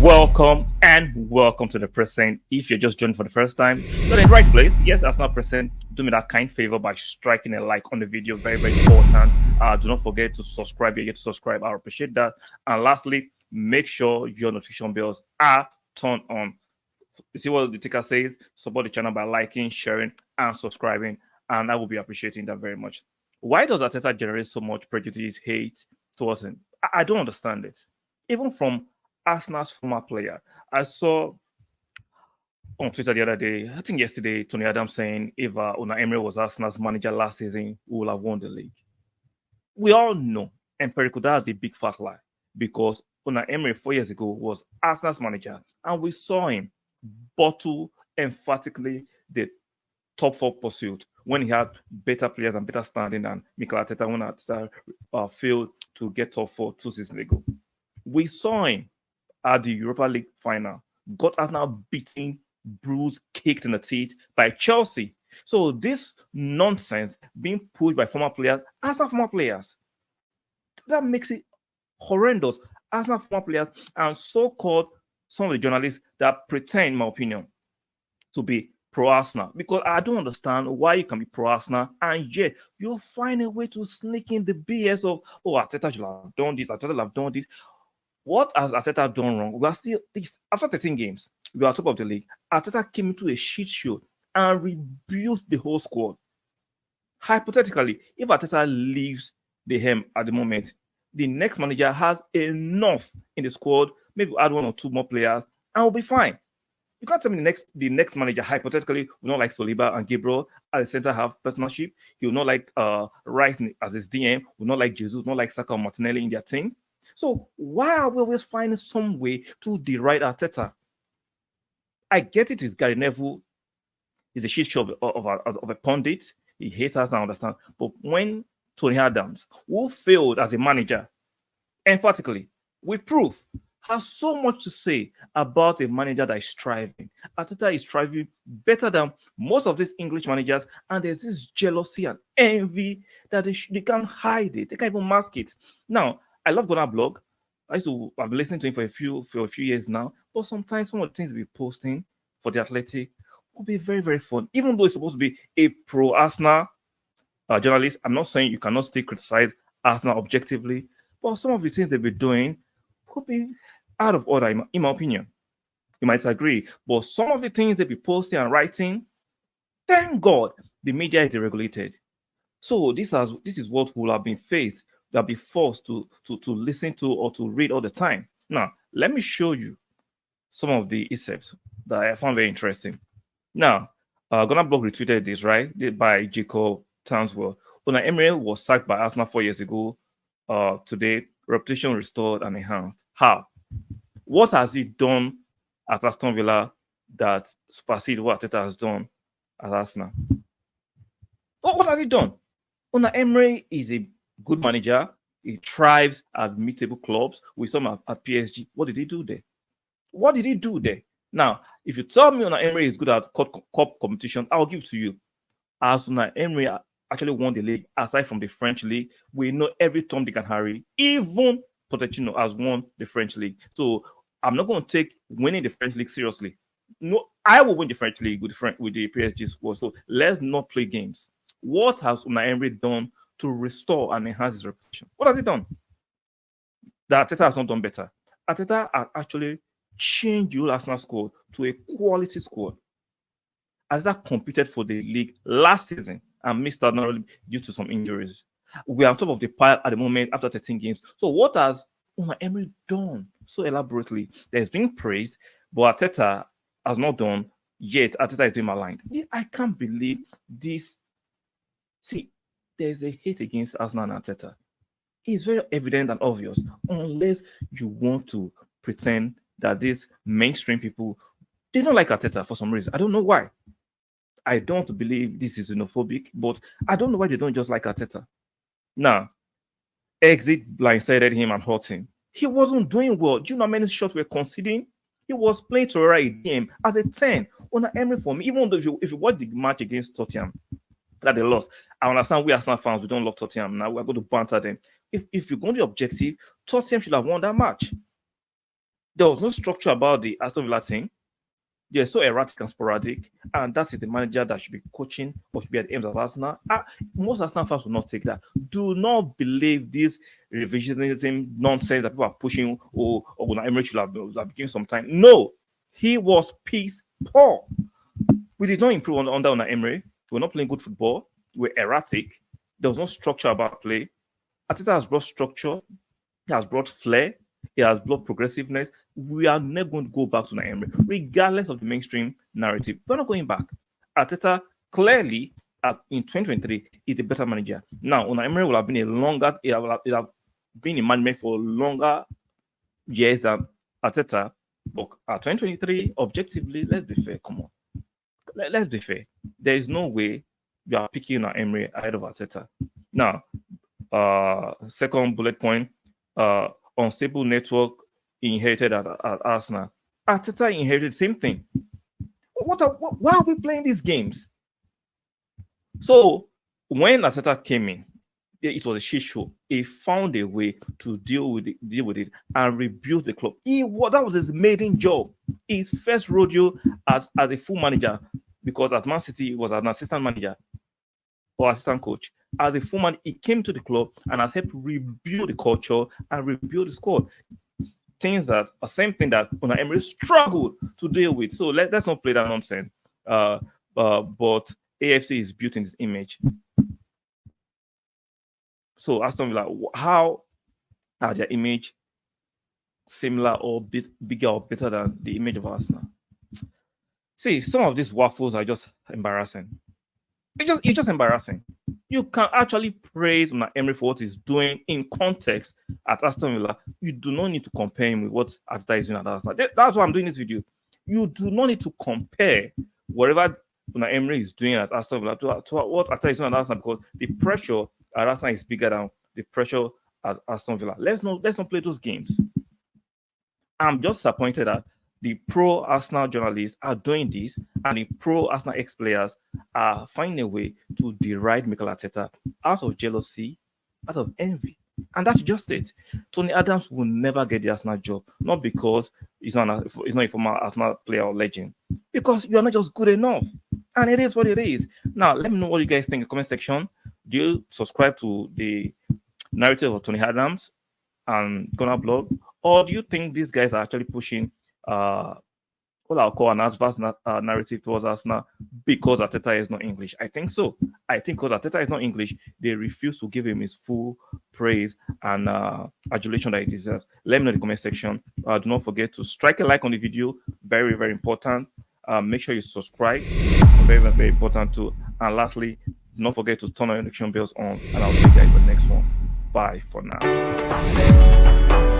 Welcome to the present. If you're just joining for the first time, you're in the right place. Yes, that's not present. Do me that kind favor by striking a like on the video. Very, very important. Do not forget to subscribe. You get to subscribe. I appreciate that. And lastly, make sure your notification bells are turned on. You see what the ticker says? Support the channel by liking, sharing, and subscribing. And I will be appreciating that very much. Why does Arteta generate so much prejudice, hate towards him? I don't understand it. Even from Arsenal's former player. I saw on Twitter the other day, I think yesterday, Tony Adams saying if Unai Emery was Arsenal's manager last season, we would have won the league. We all know empirical that's a big fat lie because Unai Emery 4 years ago was Arsenal's manager and we saw him bottle emphatically the top four pursuit when he had better players and better standing than Mikel Arteta when Arteta failed to get top four 2 seasons ago. We saw him at the Europa League final, got Arsenal beaten, bruised, kicked in the teeth by Chelsea. So this nonsense being pushed by former players, Arsenal former players, that makes it horrendous. Arsenal former players and so-called some of the journalists that pretend, in my opinion, to be pro-Arsenal. Because I don't understand why you can be pro-Arsenal and yet you'll find a way to sneak in the BS of, Arteta should have done this, Arteta should have done this. What has Arteta done wrong? We are still this after 13 games. We are top of the league. Arteta came into a shit show and rebuilt the whole squad. Hypothetically, if Arteta leaves the helm at the moment, the next manager has enough in the squad. Maybe add 1 or 2 more players, and we'll be fine. You can't tell me the next manager hypothetically will not like Saliba and Gabriel at the center half partnership. He will not like Rice as his DM. Will not like Jesus. Not like Saka or Martinelli in their team. So why are we always finding some way to deride Arteta? I get it is Gary Neville. He's a shit show of a pundit. He hates us, I understand. But when Tony Adams, who failed as a manager, emphatically, with proof, has so much to say about a manager that is striving. Arteta is striving better than most of these English managers, and there's this jealousy and envy that they can't hide it. They can't even mask it. Now, I love Gunnar Blog. I've been listening to him for a few years now. But sometimes some of the things we're posting for the Athletic will be very, very fun. Even though it's supposed to be a pro-Arsenal journalist, I'm not saying you cannot still criticize Arsenal objectively, but some of the things they'll be doing could be out of order, in my opinion. You might agree. But some of the things they'll be posting and writing, thank God the media is deregulated. So this is what will have been faced. They'll be forced to listen to or to read all the time. Now, let me show you some of the excerpts that I found very interesting. Now, Gunnar Blog retweeted this, right? By Jacob Townswell. Unai Emery was sacked by Arsenal 4 years ago. Today, reputation restored and enhanced. How? What has he done at Aston Villa that supersedes what Arteta has done at Arsenal? What has he done? Unai Emery is a good manager. He thrives at mid-table clubs. We saw him at PSG. What did he do there? What did he do there? Now, if you tell me Unai Emery is good at cup competition, I'll give it to you. As Unai Emery actually won the league, aside from the French league, we know every Tom, Dick, and Harry, even Pochettino has won the French league. So I'm not going to take winning the French league seriously. No, I will win the French league with the PSG squad. So let's not play games. What has Unai Emery done to restore and enhance his reputation? What has he done? That Arteta has not done better. Arteta has actually changed the Arsenal squad to a quality squad. Arteta competed for the league last season and missed out not only due to some injuries. We are on top of the pile at the moment after 13 games. So what has Unai Emery done so elaborately? There's been praise, but Arteta has not done yet. Arteta is being maligned. I can't believe this. See, there's a hate against Arsenal and Arteta. It's very evident and obvious, unless you want to pretend that these mainstream people, they don't like Arteta for some reason. I don't know why. I don't believe this is xenophobic, but I don't know why they don't just like Arteta. Now, exit blindsided him and hurt him. He wasn't doing well. Do you know how many shots we're conceding? He was playing to right game as a 10 on an Emery for me. Even though if you watch the match against Tottenham that they lost, I understand we Arsenal fans, we don't love Tottenham now. We're going to banter them. If you're going to be objective, Tottenham should have won that match. There was no structure about the Aston Villa team. They're so erratic and sporadic, and that is the manager that should be coaching or should be at the aims of Arsenal. Most Arsenal fans will not take that. Do not believe this revisionism nonsense that people are pushing. Or Unai Emery should have given some time. No, he was piss poor. We did not improve under Unai Emery. We were not playing good football. We were erratic. There was no structure about play. Arteta has brought structure. He has brought flair. He has brought progressiveness. We are never going to go back to Unai Emery, regardless of the mainstream narrative. We're not going back. Arteta clearly in 2023 is a better manager. Now, Unai Emery will have been been in management for longer years than Arteta. But at 2023, objectively, let's be fair. Come on. Let's be fair. There is no way you are picking Unai Emery ahead of Arteta. Now, second bullet point, unstable network inherited at Arsenal. Arteta inherited the same thing. Why are we playing these games? So when Arteta came in, it was a shit show. He found a way to deal with it and rebuild the club. That was his maiden job. His first rodeo as a full manager, because at Man City he was an assistant manager or assistant coach. As a full man, he came to the club and has helped rebuild the culture and rebuild the squad. Things that are same thing that Unai Emery struggled to deal with. So let's not play that nonsense. But AFC is built in this image. So Aston Villa, how are their image similar or bigger or better than the image of Arsenal? See, some of these waffles are just embarrassing. It's just embarrassing. You can actually praise Unai Emery for what he's doing in context at Aston Villa. You do not need to compare him with what Arteta is doing at Arsenal. That's why I'm doing this video. You do not need to compare whatever Unai Emery is doing at Aston Villa to what Arteta is doing at Arsenal, because the pressure at Arsenal is bigger than the pressure at Aston Villa. Let's not play those games. I'm just disappointed that the pro-Arsenal journalists are doing this, and the pro-Arsenal ex-players are finding a way to deride Mikel Arteta out of jealousy, out of envy. And that's just it. Tony Adams will never get the Arsenal job, not because he's not a former Arsenal player or legend, because you're not just good enough. And it is what it is. Now, let me know what you guys think in the comment section. Do you subscribe to the narrative of Tony Adams and Gunnar Blog? Or do you think these guys are actually pushing what I'll call an adverse narrative towards Arsenal because Arteta is not English? I think so. I think because Arteta is not English, they refuse to give him his full praise and adulation that he deserves. Let me know in the comment section. Do not forget to strike a like on the video. Very, very important. Make sure you subscribe. Very, very important too. And lastly, do not forget to turn on your notification bells on. And I'll see you guys for the next one. Bye for now.